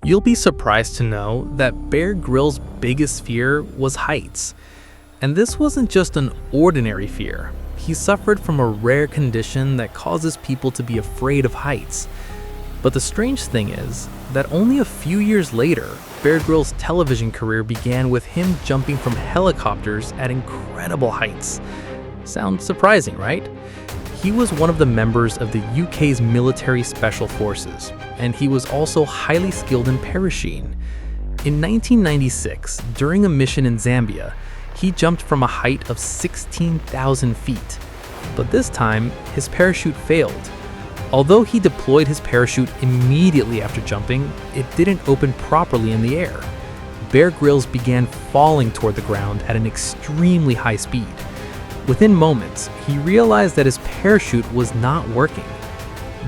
You'll be surprised to know that Bear Grylls' biggest fear was heights. And this wasn't just an ordinary fear. He suffered from a rare condition that causes people to be afraid of heights. But the strange thing is that only a few years later, Bear Grylls' television career began with him jumping from helicopters at incredible heights. Sounds surprising, right? He was one of the members of the UK's military special forces, and he was also highly skilled in parachuting. In 1996, during a mission in Zambia, he jumped from a height of 16,000 feet. But this time, his parachute failed. Although he deployed his parachute immediately after jumping, it didn't open properly in the air. Bear Grylls began falling toward the ground at an extremely high speed. Within moments, he realized that his parachute was not working.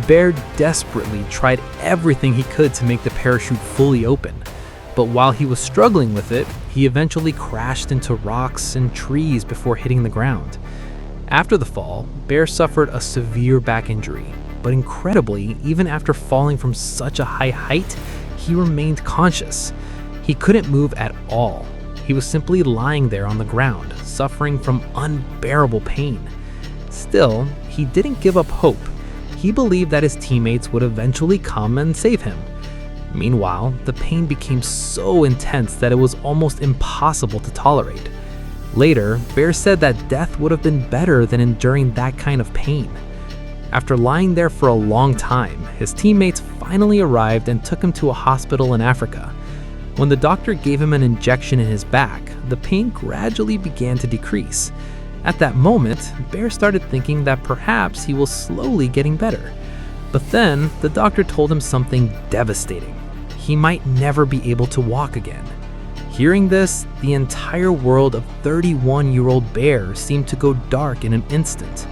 Bear desperately tried everything he could to make the parachute fully open. But while he was struggling with it, he eventually crashed into rocks and trees before hitting the ground. After the fall, Bear suffered a severe back injury. But incredibly, even after falling from such a high height, he remained conscious. He couldn't move at all. He was simply lying there on the ground, suffering from unbearable pain. Still, he didn't give up hope. He believed that his teammates would eventually come and save him. Meanwhile, the pain became so intense that it was almost impossible to tolerate. Later, Bear said that death would have been better than enduring that kind of pain. After lying there for a long time, his teammates finally arrived and took him to a hospital in Africa. When the doctor gave him an injection in his back, the pain gradually began to decrease. At that moment, Bear started thinking that perhaps he was slowly getting better. But then, the doctor told him something devastating. He might never be able to walk again. Hearing this, the entire world of 31-year-old Bear seemed to go dark in an instant.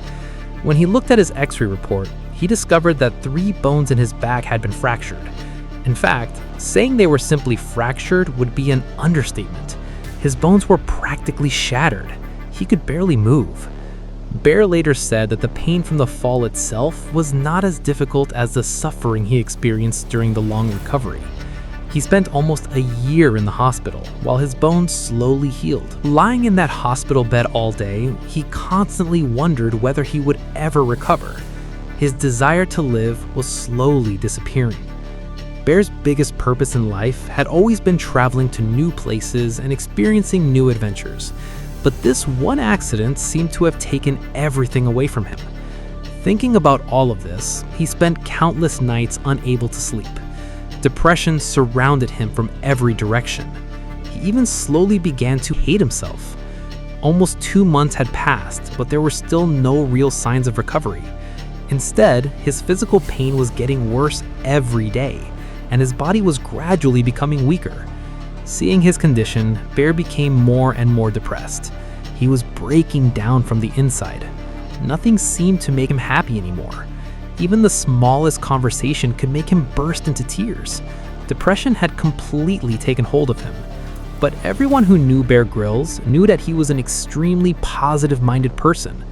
When he looked at his X-ray report, he discovered that 3 bones in his back had been fractured. In fact, saying they were simply fractured would be an understatement. His bones were practically shattered. He could barely move. Bear later said that the pain from the fall itself was not as difficult as the suffering he experienced during the long recovery. He spent almost a year in the hospital while his bones slowly healed. Lying in that hospital bed all day, he constantly wondered whether he would ever recover. His desire to live was slowly disappearing. Bear's biggest purpose in life had always been traveling to new places and experiencing new adventures. But this one accident seemed to have taken everything away from him. Thinking about all of this, he spent countless nights unable to sleep. Depression surrounded him from every direction. He even slowly began to hate himself. Almost 2 months had passed, but there were still no real signs of recovery. Instead, his physical pain was getting worse every day, and his body was gradually becoming weaker. Seeing his condition, Bear became more and more depressed. He was breaking down from the inside. Nothing seemed to make him happy anymore. Even the smallest conversation could make him burst into tears. Depression had completely taken hold of him. But everyone who knew Bear Grylls knew that he was an extremely positive-minded person.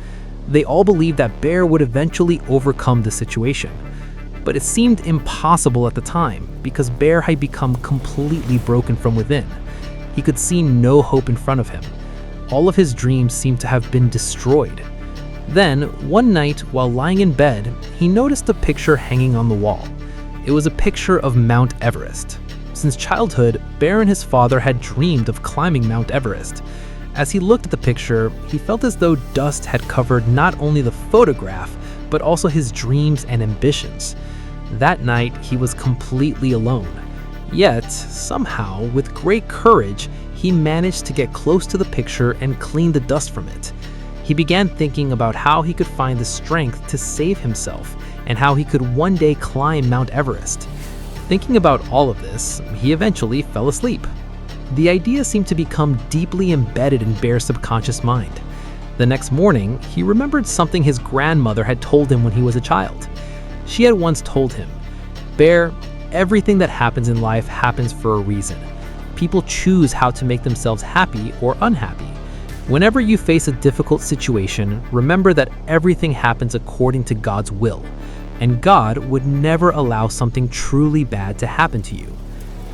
They all believed that Bear would eventually overcome the situation. But it seemed impossible at the time because Bear had become completely broken from within. He could see no hope in front of him. All of his dreams seemed to have been destroyed. Then, one night while lying in bed, he noticed a picture hanging on the wall. It was a picture of Mount Everest. Since childhood, Bear and his father had dreamed of climbing Mount Everest. As he looked at the picture, he felt as though dust had covered not only the photograph, but also his dreams and ambitions. That night, he was completely alone. Yet, somehow, with great courage, he managed to get close to the picture and clean the dust from it. He began thinking about how he could find the strength to save himself and how he could one day climb Mount Everest. Thinking about all of this, he eventually fell asleep. The idea seemed to become deeply embedded in Bear's subconscious mind. The next morning, he remembered something his grandmother had told him when he was a child. She had once told him, "Bear, everything that happens in life happens for a reason. People choose how to make themselves happy or unhappy. Whenever you face a difficult situation, remember that everything happens according to God's will, and God would never allow something truly bad to happen to you.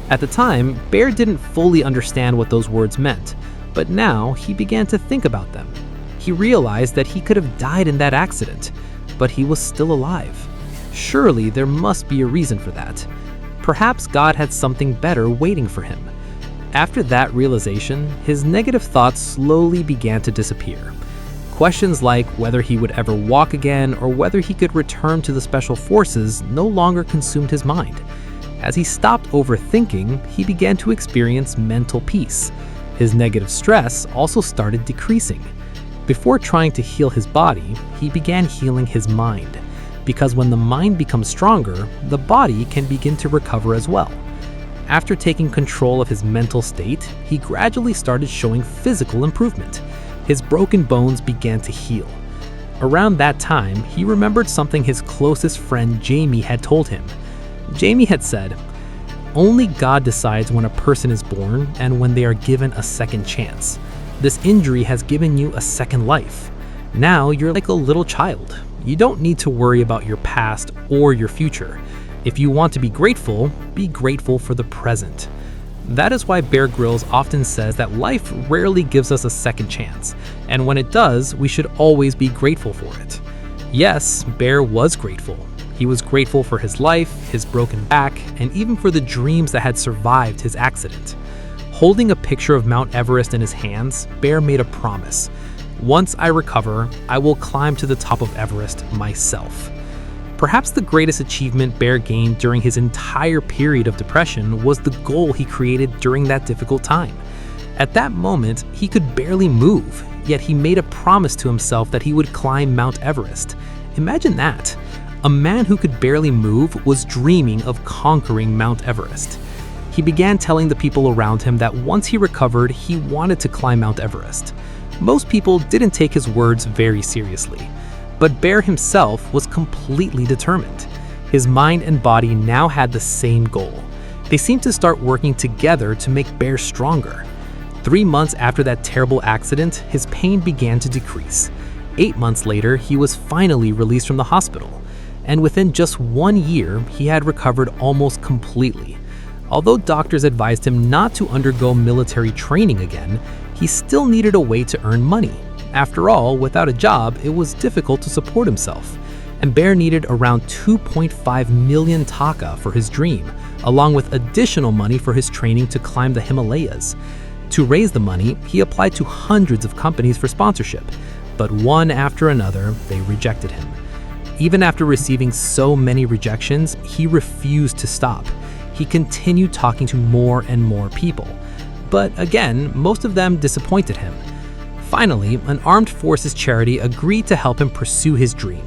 At the time, Bear didn't fully understand what those words meant, but now he began to think about them. He realized that he could have died in that accident, but he was still alive. Surely there must be a reason for that. Perhaps God had something better waiting for him. After that realization, his negative thoughts slowly began to disappear. Questions like whether he would ever walk again or whether he could return to the Special Forces no longer consumed his mind. As he stopped overthinking, he began to experience mental peace. His negative stress also started decreasing. Before trying to heal his body, he began healing his mind. Because when the mind becomes stronger, the body can begin to recover as well. After taking control of his mental state, he gradually started showing physical improvement. His broken bones began to heal. Around that time, he remembered something his closest friend Jamie had told him. Jamie had said, "Only God decides when a person is born and when they are given a second chance. This injury has given you a second life. Now you're like a little child. You don't need to worry about your past or your future. If you want to be grateful for the present." That is why Bear Grylls often says that life rarely gives us a second chance, and when it does, we should always be grateful for it. Yes, Bear was grateful. He was grateful for his life, his broken back, and even for the dreams that had survived his accident. Holding a picture of Mount Everest in his hands, Bear made a promise. "Once I recover, I will climb to the top of Everest myself." Perhaps the greatest achievement Bear gained during his entire period of depression was the goal he created during that difficult time. At that moment, he could barely move, yet he made a promise to himself that he would climb Mount Everest. Imagine that. A man who could barely move was dreaming of conquering Mount Everest. He began telling the people around him that once he recovered, he wanted to climb Mount Everest. Most people didn't take his words very seriously. But Bear himself was completely determined. His mind and body now had the same goal. They seemed to start working together to make Bear stronger. 3 months after that terrible accident, his pain began to decrease. 8 months later, he was finally released from the hospital. And within just 1 year, he had recovered almost completely. Although doctors advised him not to undergo military training again, he still needed a way to earn money. After all, without a job, it was difficult to support himself, and Bear needed around 2.5 million taka for his dream, along with additional money for his training to climb the Himalayas. To raise the money, he applied to hundreds of companies for sponsorship, but one after another, they rejected him. Even after receiving so many rejections, he refused to stop. He continued talking to more and more people, but again, most of them disappointed him. Finally, an armed forces charity agreed to help him pursue his dream.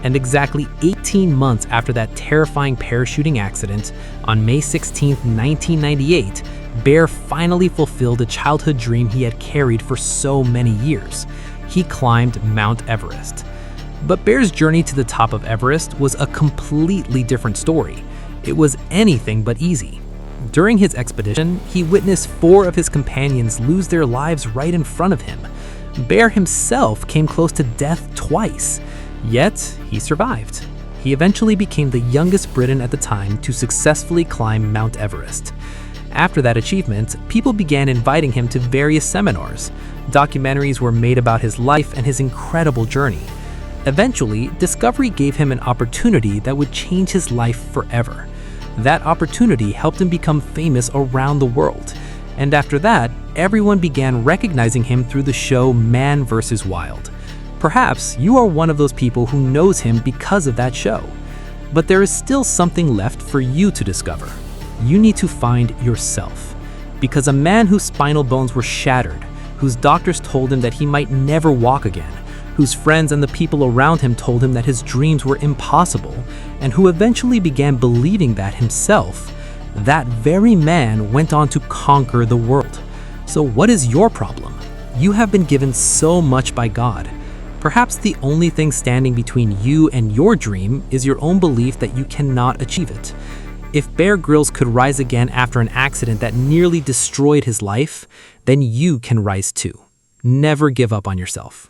And exactly 18 months after that terrifying parachuting accident, on May 16, 1998, Bear finally fulfilled a childhood dream he had carried for so many years. He climbed Mount Everest. But Bear's journey to the top of Everest was a completely different story. It was anything but easy. During his expedition, he witnessed 4 of his companions lose their lives right in front of him. Bear himself came close to death twice, yet he survived. He eventually became the youngest Briton at the time to successfully climb Mount Everest. After that achievement, people began inviting him to various seminars. Documentaries were made about his life and his incredible journey. Eventually, Discovery gave him an opportunity that would change his life forever. That opportunity helped him become famous around the world. And after that, everyone began recognizing him through the show Man vs. Wild. Perhaps you are one of those people who knows him because of that show. But there is still something left for you to discover. You need to find yourself. Because a man whose spinal bones were shattered, whose doctors told him that he might never walk again, whose friends and the people around him told him that his dreams were impossible, and who eventually began believing that himself, that very man went on to conquer the world. So what is your problem? You have been given so much by God. Perhaps the only thing standing between you and your dream is your own belief that you cannot achieve it. If Bear Grylls could rise again after an accident that nearly destroyed his life, then you can rise too. Never give up on yourself.